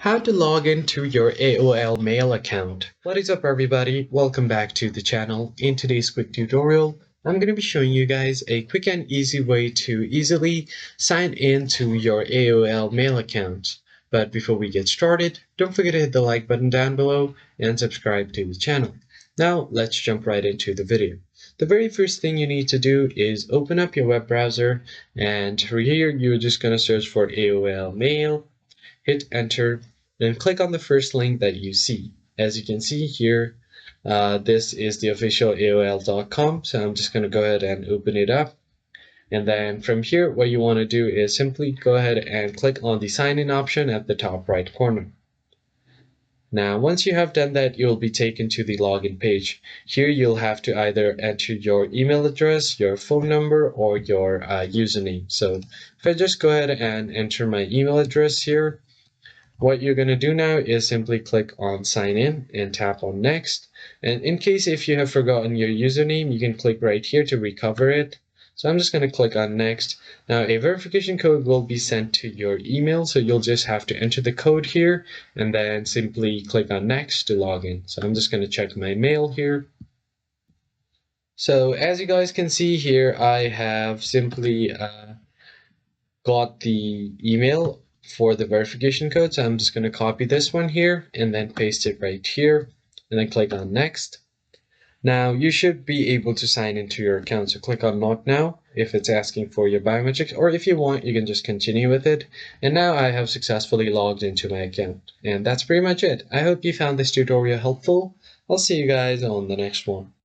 How to log into your AOL Mail account. What is up everybody? Welcome back to the channel. In today's quick tutorial, I'm going to be showing you guys a quick and easy way to easily sign in to your AOL Mail account. But before we get started, don't forget to hit the like button down below and subscribe to the channel. Now let's jump right into the video. The very first thing you need to do is open up your web browser, and for here you're just going to search for AOL Mail. Hit enter, then click on the first link that you see. As you can see here, this is the official AOL.com, so I'm just going to go ahead and open it up. And then from here, what you want to do is simply go ahead and click on the sign in option at the top right corner. Now, once you have done that, you'll be taken to the login page. Here, you'll have to either enter your email address, your phone number, or your username. So if I just go ahead and enter my email address here, what you're going to do now is simply click on sign in and tap on next. And in case if you have forgotten your username, you can click right here to recover it. So I'm just going to click on next. Now a verification code will be sent to your email, so you'll just have to enter the code here and then simply click on next to log in. So I'm just going to check my mail here. So as you guys can see here, I have simply got the email for the verification code. So I'm just going to copy this one here and then paste it right here and then click on next. Now you should be able to sign into your account. So click on not now if it's asking for your biometrics, or if you want, you can just continue with it. And now I have successfully logged into my account. And that's pretty much it. I hope you found this tutorial helpful. I'll see you guys on the next one.